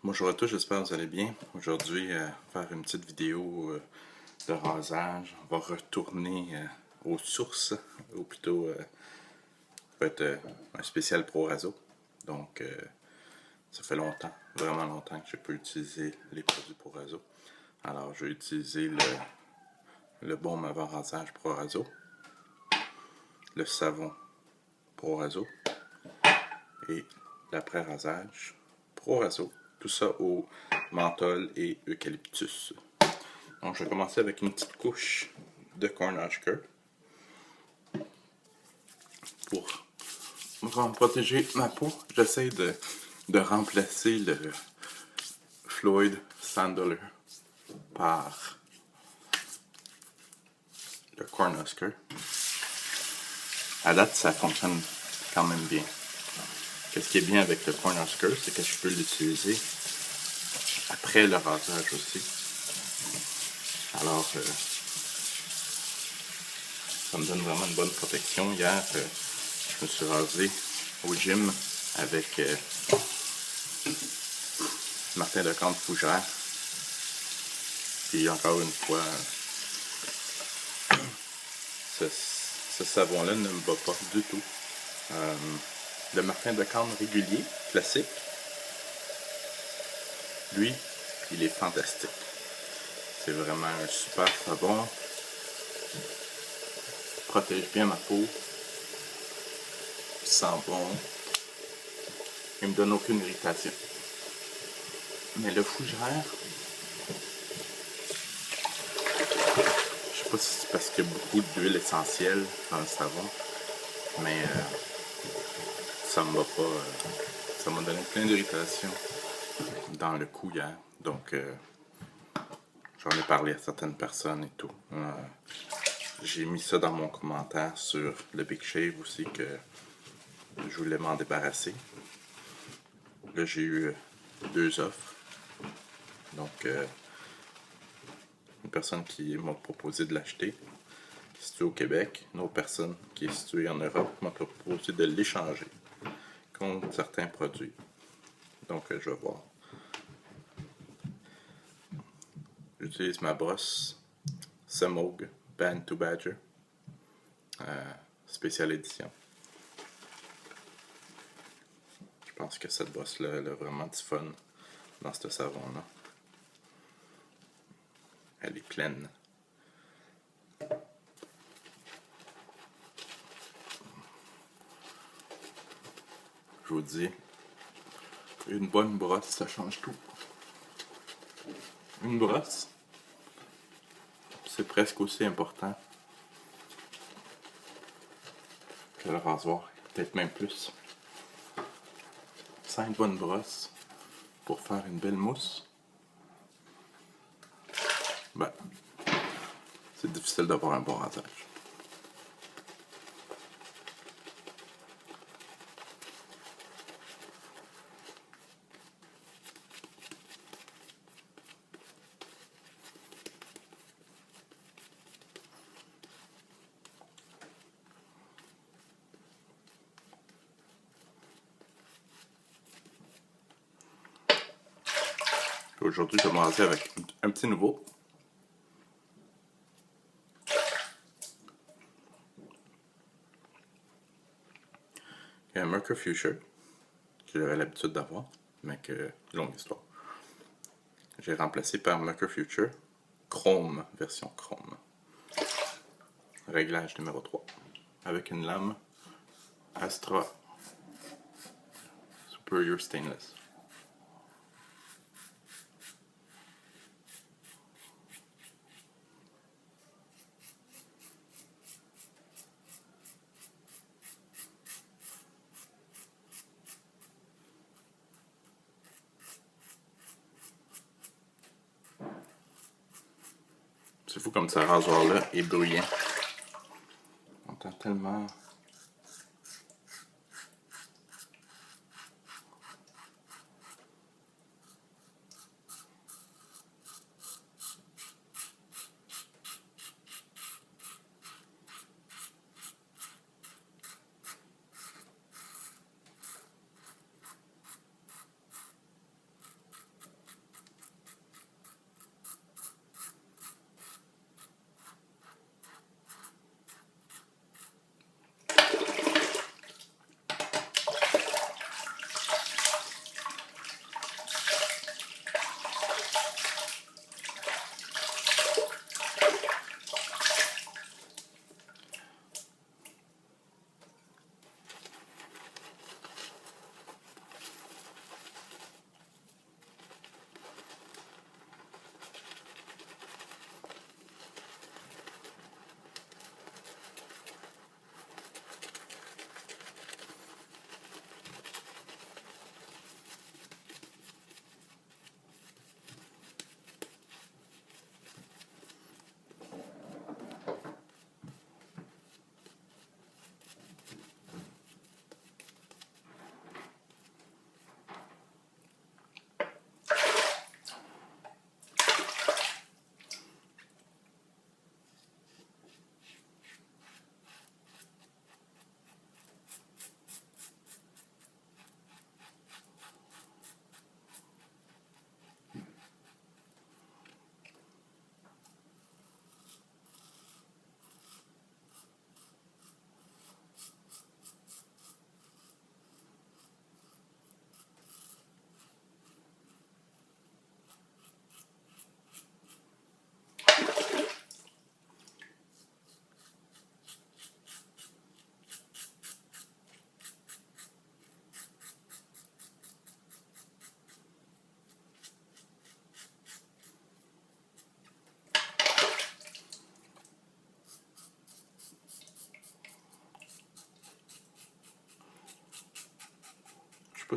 Bonjour à tous, j'espère que vous allez bien. Aujourd'hui, faire une petite vidéo de rasage. On va retourner aux sources, ou plutôt va être un spécial Pro Raso. Donc, ça fait longtemps, vraiment longtemps que je peux utiliser les produits Pro Raso. Alors, je vais utiliser le baume avant rasage Pro Raso, le savon Pro Raso et l'après-rasage Pro Raso. Tout ça au menthol et eucalyptus. Donc je vais commencer avec une petite couche de Cornhusker pour protéger ma peau. J'essaie de remplacer le Floyd Sandler par le Cornhusker. À date, ça fonctionne quand même bien. Qu'est-ce qui est bien avec le Cornhusker, c'est que je peux l'utiliser après le rasage aussi. Alors, ça me donne vraiment une bonne protection. Hier, je me suis rasé au gym avec Martin Lecomte Fougère. Puis encore une fois, ce savon-là ne me va pas du tout. Le Martin Lecomte régulier, classique, lui, il est fantastique. C'est vraiment un super savon. Il protège bien ma peau. Il sent bon. Il me donne aucune irritation. Mais le Fougère, je sais pas si c'est parce qu'il y a beaucoup d'huile essentielle dans le savon, mais ça me va pas. Ça m'a donné plein d'irritation dans le cou hier. Donc, j'en ai parlé à certaines personnes et tout. J'ai mis ça dans mon commentaire sur le Big Shave aussi que je voulais m'en débarrasser. Là, j'ai eu 2 offres. Donc, une personne qui m'a proposé de l'acheter, qui est située au Québec. Une autre personne qui est située en Europe m'a proposé de l'échanger contre certains produits. Donc, je vais voir. J'utilise ma brosse Semogue Band to Badger, spéciale édition. Je pense que cette brosse-là, elle a vraiment du fun dans ce savon-là. Elle est pleine. Je vous dis, une bonne brosse, ça change tout. Une brosse, c'est presque aussi important que le rasoir, peut-être même plus. Sans une bonne brosse pour faire une belle mousse, ben, c'est difficile d'avoir un bon rasage. Aujourd'hui, je vais me raser avec un petit nouveau. Il y a un Mercure Fuchsia que j'avais l'habitude d'avoir, mais que longue histoire. J'ai remplacé par Mercure Fuchsia Chrome, version Chrome. Réglage numéro 3. Avec une lame Astra Superior Stainless. C'est fou comme ce rasoir-là est bruyant. On entend tellement.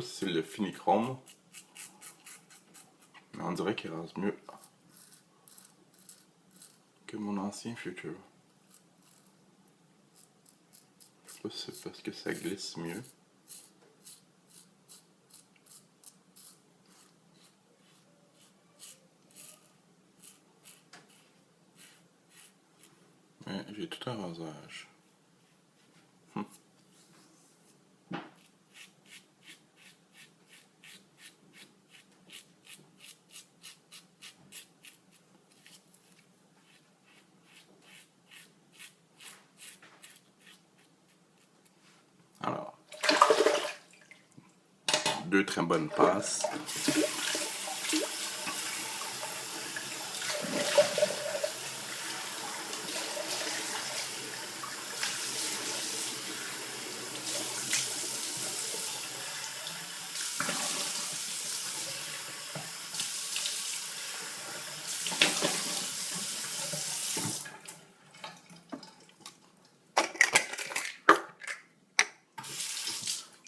sais pas si c'est le Finichrome, mais on dirait qu'il rase mieux que mon ancien Future. Je sais pas si c'est parce que ça glisse mieux. Mais j'ai tout un rasage. Alors, 2 très bonnes passes.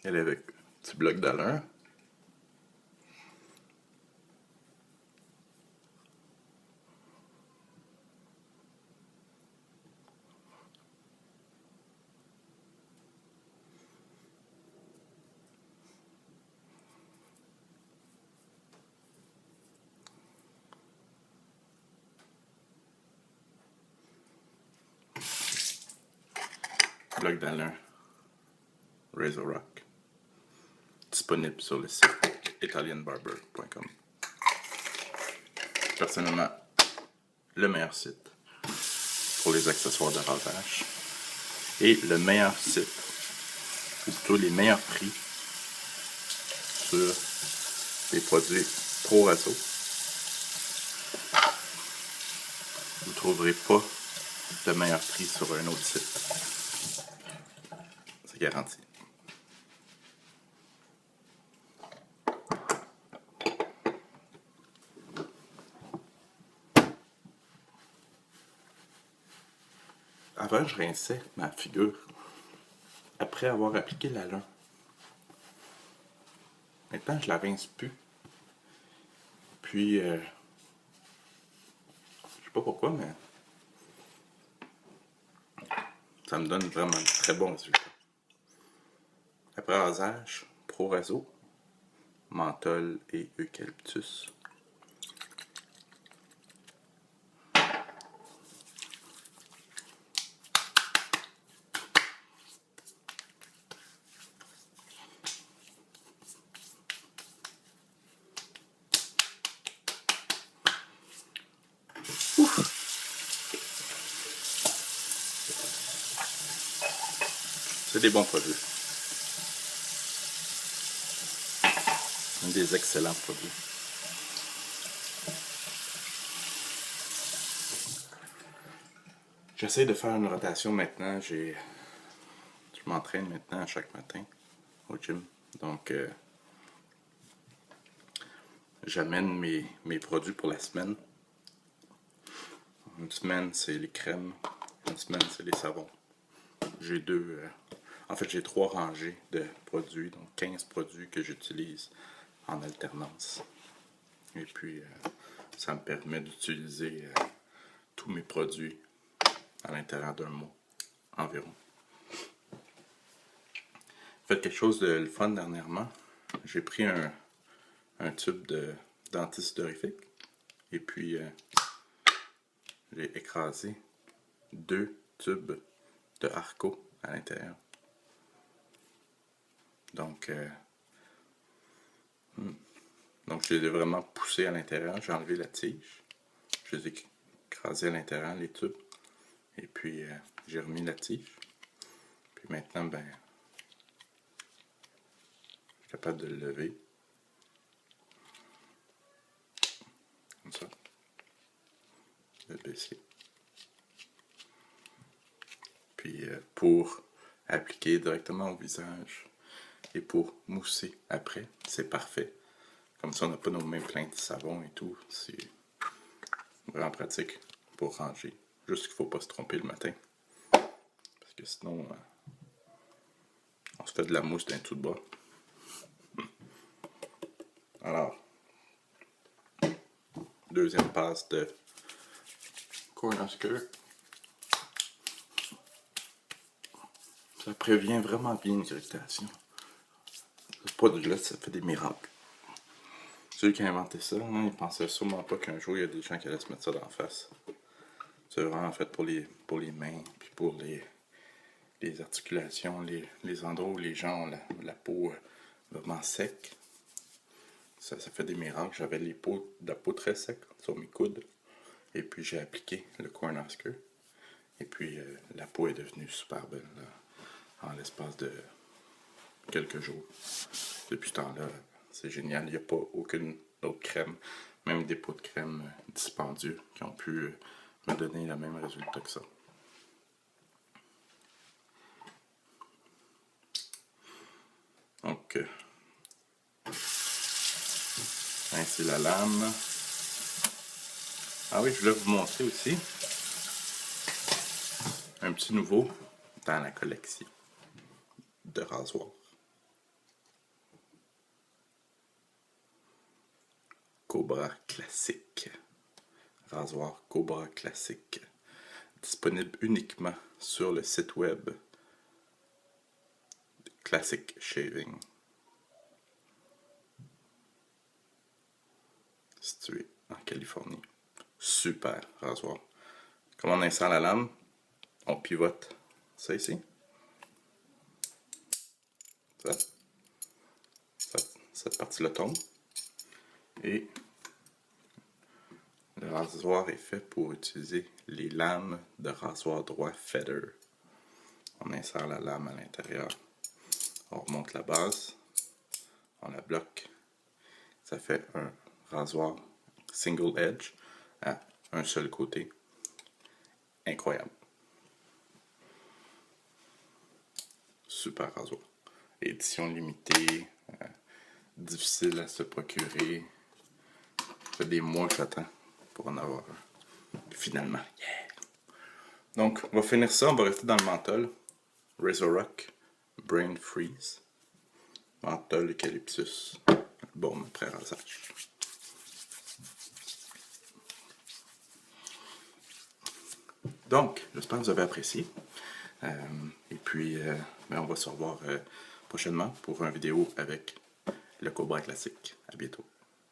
Elle est avec un petit bloc d'allure. Bloc d'allure. Razor Rock. Disponible sur le site italianbarber.com. Personnellement, le meilleur site pour les accessoires de rasage et le meilleur site, ou plutôt les meilleurs prix sur les produits Pro Raso. Vous ne trouverez pas de meilleur prix sur un autre site. C'est garanti. Avant, je rinçais ma figure après avoir appliqué la lin. Maintenant, je la rince plus. Puis, je sais pas pourquoi, mais ça me donne vraiment de très bons résultats. Après rasage, Pro Raso, menthol et eucalyptus. C'est des bons produits. Des excellents produits. J'essaie de faire une rotation maintenant. Je m'entraîne maintenant chaque matin au gym. Donc, j'amène mes produits pour la semaine. Une semaine, c'est les crèmes. Une semaine, c'est les savons. J'ai j'ai 3 rangées de produits, donc 15 produits que j'utilise en alternance. Et puis, ça me permet d'utiliser tous mes produits à l'intérieur d'un mois environ. J'ai fait quelque chose de le fun dernièrement. J'ai pris un tube de dentiste sudorifique et puis j'ai écrasé 2 tubes de Arco à l'intérieur. Donc je les ai vraiment poussés à l'intérieur. J'ai enlevé la tige. Je les ai écrasés à l'intérieur, les tubes. Et puis j'ai remis la tige. Puis maintenant, je suis capable de le lever. Comme ça. Le baisser. Puis pour appliquer directement au visage et pour mousser après, c'est parfait. Comme ça, on n'a pas nos mains pleines de savon et tout. C'est vraiment pratique pour ranger. Juste qu'il ne faut pas se tromper le matin. Parce que sinon, on se fait de la mousse d'un tout de bas. Alors, deuxième passe de Cornhusker. Ça prévient vraiment bien l'irritation. Ce produit-là, ça fait des miracles. Celui qui a inventé ça, hein, il pensait sûrement pas qu'un jour il y a des gens qui allaient se mettre ça dans la face. C'est vraiment fait pour les mains, puis pour les articulations, les endroits où les gens ont la peau vraiment sec. Ça fait des miracles. J'avais la peau très sec sur mes coudes. Et puis j'ai appliqué le Cornhusker. Et puis la peau est devenue super belle là, en l'espace de quelques jours. Depuis ce temps-là, c'est génial. Il n'y a pas aucune autre crème, même des pots de crème dispendieux qui ont pu me donner le même résultat que ça. Donc, ainsi la lame. Ah oui, je voulais vous montrer aussi un petit nouveau dans la collection de rasoirs. Cobra classique. Rasoir Cobra classique. Disponible uniquement sur le site web Classic Shaving. Situé en Californie. Super rasoir. Comme on insère la lame, on pivote ça ici. Cette partie-là tombe. Et le rasoir est fait pour utiliser les lames de rasoir droit Feather. On insère la lame à l'intérieur. On remonte la base. On la bloque. Ça fait un rasoir single edge à un seul côté. Incroyable. Super rasoir. Édition limitée. Difficile à se procurer. Ça fait des mois que j'attends pour en avoir un. Finalement, yeah! Donc, on va finir ça. On va rester dans le menthol. Razor Rock Brain Freeze. Menthol eucalyptus. Baume après rasage. Donc, j'espère que vous avez apprécié. Et puis, on va se revoir prochainement pour une vidéo avec le Cobra classique. À bientôt.